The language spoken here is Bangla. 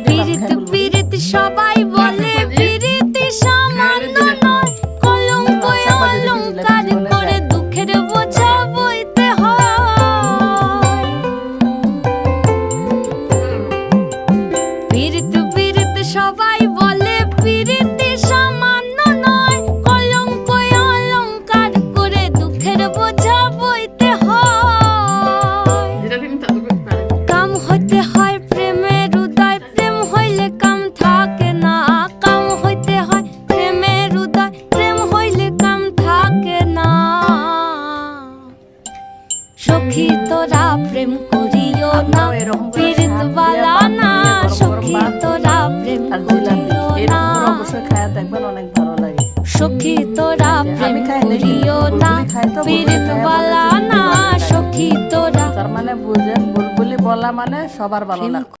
পীড়িত পীড়িত সবাই বলে পীড়িত সামান্য নয়, কলঙ্ক অলংকার করে দুঃখের বোঝা বইতে হয়। পীড়িত পীড়িত সবাই বলে পীড়িত সামান্য নয়, কলঙ্ক অলংকার করে দুঃখের বোঝা বইতে হয়। কাম হইতে হয় প্রেমের উদয়, প্রেম হইলে কাম থাকে না। কাম হইতে হয় প্রেমের উদয়, প্রেম হইলে কাম থাকে না। সখী তোরা প্রেম করিও না, পীড়িত বালা না। সখী তোরা প্রেম করিও না, সখী তোরা প্রেম করিও না, পীড়িত বালা না। সখী তোরা তার মানে বুঝেন বুলবুলি বলা মানে সবার ভালো লাগে।